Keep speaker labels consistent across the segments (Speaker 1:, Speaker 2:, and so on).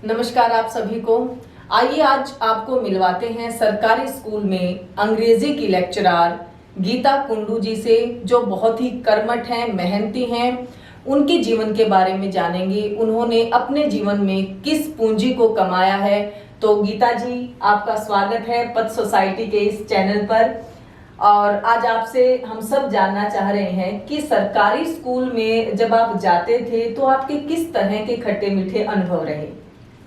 Speaker 1: नमस्कार आप सभी को। आइए आज आपको मिलवाते हैं सरकारी स्कूल में अंग्रेजी की लेक्चरर गीता कुंडू जी से, जो बहुत ही कर्मठ हैं, मेहनती हैं। उनके जीवन के बारे में जानेंगे, उन्होंने अपने जीवन में किस पूंजी को कमाया है। तो गीता जी, आपका स्वागत है पथ सोसाइटी के इस चैनल पर। और आज आपसे हम सब जानना चाह रहे हैं कि सरकारी स्कूल में जब आप जाते थे तो आपके किस तरह के खट्टे मीठे अनुभव रहे।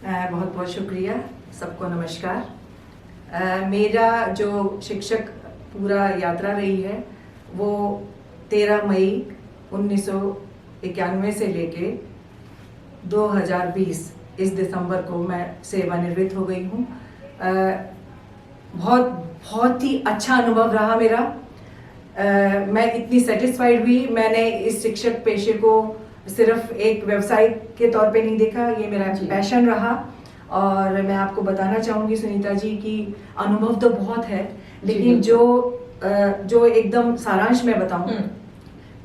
Speaker 2: बहुत बहुत शुक्रिया, सबको नमस्कार। मेरा जो शिक्षक पूरा यात्रा रही है वो 13 मई 1991 से लेके 2020 इस दिसंबर को मैं सेवानिवृत्त हो गई हूँ। बहुत ही अच्छा अनुभव रहा मेरा। मैं इतनी सेटिस्फाइड हुई। मैंने इस शिक्षक पेशे को सिर्फ एक व्यवसाय के तौर पे नहीं देखा, ये मेरा पैशन रहा। और मैं आपको बताना चाहूँगी सुनीता जी कि अनुभव तो बहुत है, लेकिन जो एकदम सारांश में बताऊँ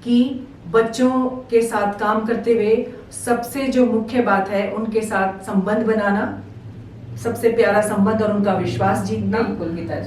Speaker 2: कि बच्चों के साथ काम करते हुए सबसे जो मुख्य बात है, उनके साथ संबंध बनाना, सबसे प्यारा संबंध और उनका विश्वास जीतना,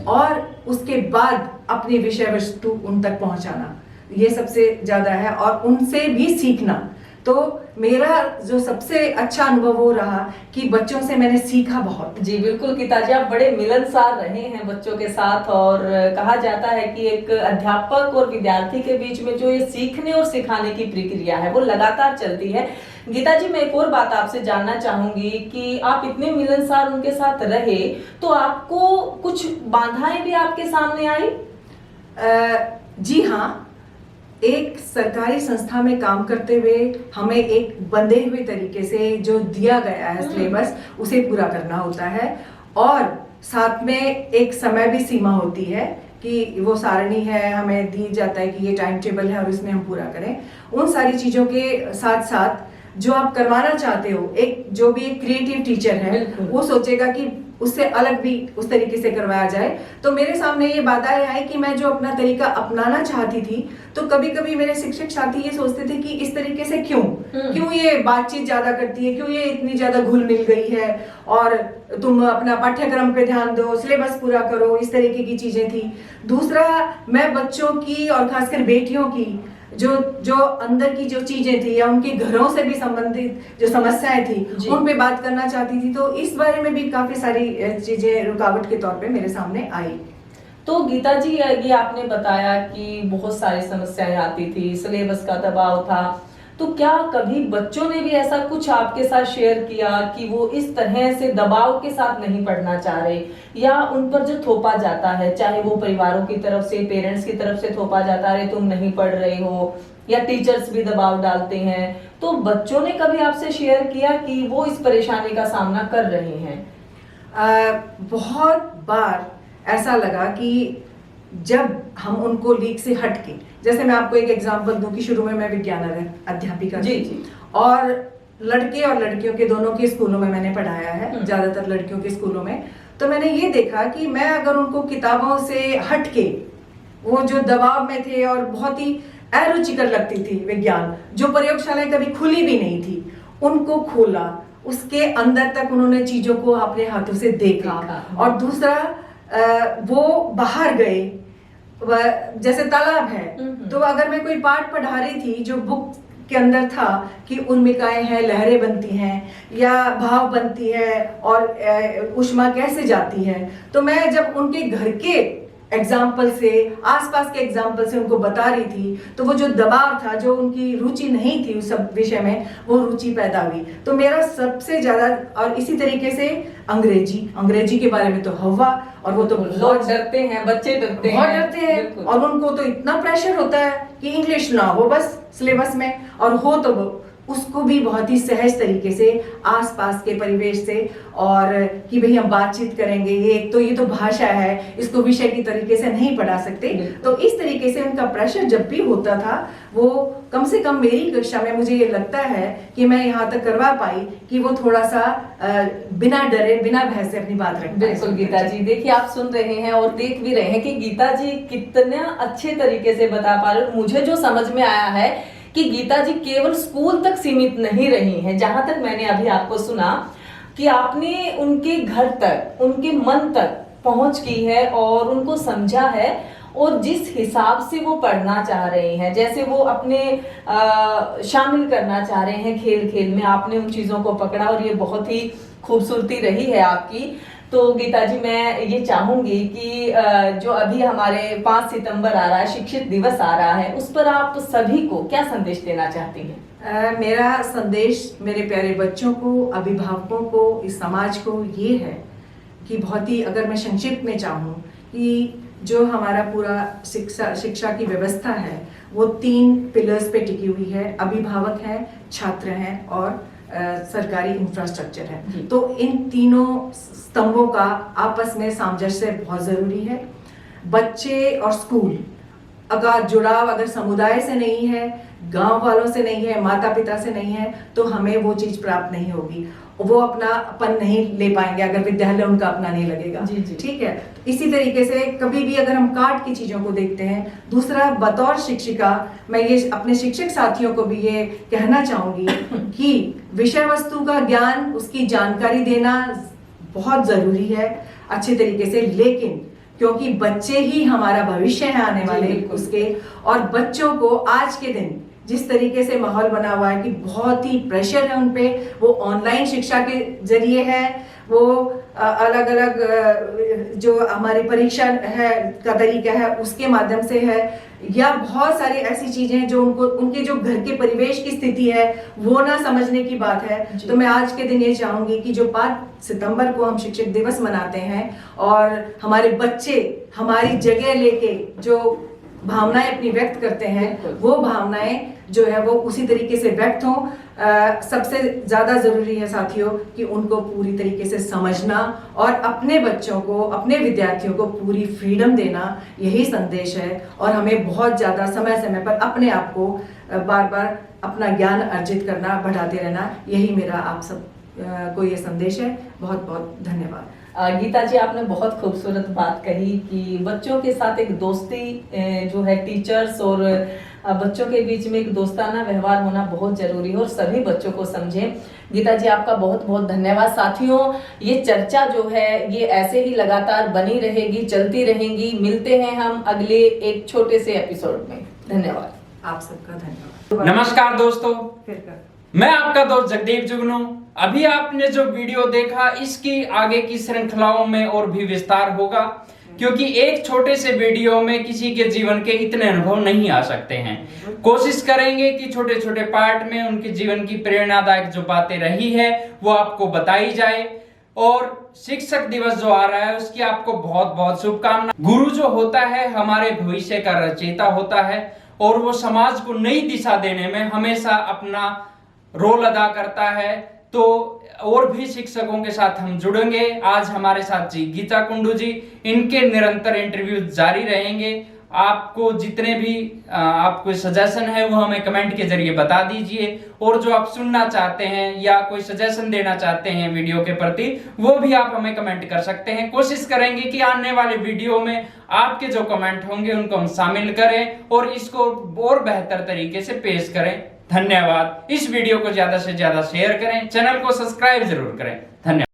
Speaker 2: और उसके बाद अपनी विषय वस्तु उन तक पहुंचाना, ये सबसे ज्यादा है। और उनसे भी सीखना। तो मेरा जो सबसे अच्छा अनुभव वो रहा कि बच्चों से मैंने सीखा बहुत।
Speaker 1: जी बिल्कुल गीता जी, आप बड़े मिलनसार रहे हैं बच्चों के साथ। और कहा जाता है कि एक अध्यापक और विद्यार्थी के बीच में जो ये सीखने और सिखाने की प्रक्रिया है वो लगातार चलती है। गीता जी, मैं एक और बात आपसे जानना चाहूंगी कि आप इतने मिलनसार उनके साथ रहे तो आपको कुछ बाधाएं भी आपके सामने आई?
Speaker 2: जी हाँ, एक सरकारी संस्था में काम करते हुए हमें एक बंधे हुए तरीके से जो दिया गया है सिलेबस, उसे पूरा करना होता है। और साथ में एक समय भी सीमा होती है कि वो सारणी है, हमें दी जाता है कि ये टाइम टेबल है और इसमें हम पूरा करें। उन सारी चीजों के साथ साथ जो आप करवाना चाहते हो, एक जो भी एक क्रिएटिव टीचर है वो सोचेगा कि उससे अलग भी उस तरीके से करवाया जाए। तो मेरे सामने ये बाधाएं आई कि मैं जो अपना तरीका अपनाना चाहती थी, तो कभी कभी मेरे शिक्षक साथी ये सोचते थे कि इस तरीके से क्यों ये बातचीत ज्यादा करती है, क्यों ये इतनी ज्यादा घुल मिल गई है, और तुम अपना पाठ्यक्रम पे ध्यान दो, सिलेबस पूरा करो, इस तरीके की चीजें थी। दूसरा, मैं बच्चों की और खासकर बेटियों की जो अंदर की जो चीजें थी या उनके घरों से भी संबंधित जो समस्याएं थी उन पे बात करना चाहती थी। तो इस बारे में भी काफी सारी चीजें रुकावट के तौर पे मेरे सामने आई।
Speaker 1: तो गीता जी, ये आपने बताया कि बहुत सारी समस्याएं आती थी, सिलेबस का दबाव था, तो क्या कभी बच्चों ने भी ऐसा कुछ आपके साथ शेयर किया कि वो इस तरह से दबाव के साथ नहीं पढ़ना चाह रहे, या उन पर जो थोपा जाता है, चाहे वो परिवारों की तरफ से, पेरेंट्स की तरफ से थोपा जाता है तुम नहीं पढ़ रहे हो, या टीचर्स भी दबाव डालते हैं, तो बच्चों ने कभी आपसे शेयर किया कि वो इस परेशानी का सामना कर रहे हैं?
Speaker 2: बहुत बार ऐसा लगा कि जब हम उनको लीक से हटके, जैसे मैं आपको एक एग्जांपल दूं कि शुरू में मैं विज्ञान अध्यापिका थी और लड़के और लड़कियों के दोनों के स्कूलों में मैंने पढ़ाया है, ज्यादातर लड़कियों के स्कूलों में। तो मैंने ये देखा कि मैं अगर उनको किताबों से हटके, वो जो दबाव में थे और बहुत ही अरुचिकर लगती थी विज्ञान, जो प्रयोगशालाएं कभी खुली भी नहीं थी, उनको खोला, उसके अंदर तक उन्होंने चीजों को अपने हाथों से देखा। और दूसरा, वो बाहर गए, जैसे तालाब है, तो अगर मैं कोई पाठ पढ़ा रही थी जो बुक के अंदर था कि उन्मिकाएं हैं, लहरें बनती हैं या भाव बनती है और ऊष्मा कैसे जाती है, तो मैं जब उनके घर के एग्जाम्पल से, आसपास के एग्जाम्पल से उनको बता रही थी, तो वो जो दबाव था, जो उनकी रुचि नहीं थी उस सब विषय में, वो रुचि पैदा हुई। तो मेरा सबसे ज्यादा, और इसी तरीके से अंग्रेजी के बारे में तो हवा, और वो तो
Speaker 1: लोग डरते हैं, बच्चे डरते हैं,
Speaker 2: बहुत डरते हैं, और उनको तो इतना प्रेशर होता है कि इंग्लिश ना हो बस सिलेबस में, और हो तो उसको भी बहुत ही सहज तरीके से आसपास के परिवेश से, और कि भाई हम बातचीत करेंगे, ये तो भाषा है, इसको विषय की तरीके से नहीं पढ़ा सकते। तो इस तरीके से उनका प्रेशर जब भी होता था, वो कम से कम मेरी कक्षा में मुझे ये लगता है कि मैं यहाँ तक करवा पाई कि वो थोड़ा सा बिना डरे, बिना भय से अपनी बात रख।
Speaker 1: बिल्कुल गीता जी, देखिए आप सुन रहे हैं और देख भी रहे हैं कि गीता जी कितना अच्छे तरीके से बता पा रहे। मुझे जो समझ में आया है कि गीता जी केवल स्कूल तक सीमित नहीं रही हैं, जहां तक मैंने अभी आपको सुना कि आपने उनके घर तक, उनके मन तक पहुंच की है और उनको समझा है, और जिस हिसाब से वो पढ़ना चाह रहे हैं, जैसे वो अपने शामिल करना चाह रहे हैं खेल खेल में, आपने उन चीज़ों को पकड़ा और ये बहुत ही खूबसूरती रही है आपकी। तो गीता जी, मैं ये चाहूंगी कि जो अभी हमारे 5 सितंबर आ रहा है, शिक्षक दिवस आ रहा है, उस पर आप सभी को क्या संदेश देना चाहती हैं?
Speaker 2: मेरा संदेश मेरे प्यारे बच्चों को, अभिभावकों को, इस समाज को ये है कि बहुत ही, अगर मैं संक्षिप्त में चाहूँ, कि जो हमारा पूरा शिक्षा की व्यवस्था है वो 3 पिलर्स पे टिकी हुई है। अभिभावक है, छात्र हैं और सरकारी इंफ्रास्ट्रक्चर है। तो इन तीनों स्तंभों का आपस में सामंजस्य बहुत जरूरी है। बच्चे और स्कूल अगर जुड़ाव अगर समुदाय से नहीं है, गांव वालों से नहीं है, माता पिता से नहीं है, तो हमें वो चीज प्राप्त नहीं होगी। वो अपनापन नहीं ले पाएंगे अगर विद्यालय उनका अपना नहीं लगेगा।
Speaker 1: जी जी।
Speaker 2: ठीक है। तो इसी तरीके से कभी भी अगर हम कार्ड की चीजों को देखते हैं, दूसरा, बतौर शिक्षिका मैं ये अपने शिक्षक साथियों को भी ये कहना चाहूंगी कि विषय वस्तु का ज्ञान, उसकी जानकारी देना बहुत जरूरी है अच्छे तरीके से, लेकिन क्योंकि बच्चे ही हमारा भविष्य है आने वाले उसके, और बच्चों को आज के दिन जिस तरीके से माहौल बना हुआ है कि बहुत ही प्रेशर है उन पे, वो ऑनलाइन शिक्षा के जरिए है, वो अलग अलग जो हमारी परीक्षा है का तरीका है उसके माध्यम से है, या बहुत सारी ऐसी चीजें जो उनको, उनके जो घर के परिवेश की स्थिति है वो ना समझने की बात है। तो मैं आज के दिन ये चाहूंगी कि जो 5 सितंबर को हम शिक्षक दिवस मनाते हैं और हमारे बच्चे हमारी जगह लेके जो भावनाएं अपनी व्यक्त करते हैं, वो भावनाएं जो है वो उसी तरीके से व्यक्त हों। सबसे ज्यादा जरूरी है साथियों कि उनको पूरी तरीके से समझना और अपने बच्चों को, अपने विद्यार्थियों को पूरी फ्रीडम देना, यही संदेश है। और हमें बहुत ज्यादा समय समय पर अपने आप को बार बार अपना ज्ञान अर्जित करना, बढ़ाते रहना, यही मेरा आप सब को ये संदेश है। बहुत बहुत धन्यवाद।
Speaker 1: गीता जी, आपने बहुत खूबसूरत बात कही कि बच्चों के साथ एक दोस्ती जो है, टीचर्स और बच्चों के बीच में एक दोस्ताना व्यवहार होना बहुत जरूरी है और सभी बच्चों को समझें। गीता जी, आपका बहुत बहुत धन्यवाद। साथियों, ये चर्चा जो है ये ऐसे ही लगातार बनी रहेगी, चलती रहेंगी। मिलते हैं हम अगले एक छोटे से एपिसोड में। धन्यवाद।
Speaker 2: आप सबका धन्यवाद।
Speaker 3: नमस्कार दोस्तों, मैं आपका दोस्त जगदीप जुगनू। अभी आपने जो वीडियो देखा, इसकी आगे की श्रृंखलाओं में और भी विस्तार होगा, क्योंकि एक छोटे से वीडियो में किसी के जीवन के इतने अनुभव नहीं आ सकते हैं। कोशिश करेंगे कि छोटे छोटे पार्ट में उनके जीवन की प्रेरणादायक जो बातें रही है वो आपको बताई जाए। और शिक्षक दिवस जो आ रहा है उसकी आपको बहुत बहुत शुभकामना। गुरु जो होता है हमारे भविष्य का रचयिता होता है और वो समाज को नई दिशा देने में हमेशा अपना रोल अदा करता है। तो और भी शिक्षकों के साथ हम जुड़ेंगे। आज हमारे साथ जी गीता कुंडू जी, इनके निरंतर इंटरव्यू जारी रहेंगे। आपको जितने भी आपको सजेशन है वो हमें कमेंट के जरिए बता दीजिए, और जो आप सुनना चाहते हैं या कोई सजेशन देना चाहते हैं वीडियो के प्रति, वो भी आप हमें कमेंट कर सकते हैं। कोशिश करेंगे कि आने वाले वीडियो में आपके जो कमेंट होंगे उनको हम शामिल करें और इसको और बेहतर तरीके से पेश करें। धन्यवाद। इस वीडियो को ज्यादा से ज्यादा शेयर करें, चैनल को सब्सक्राइब जरूर करें। धन्यवाद।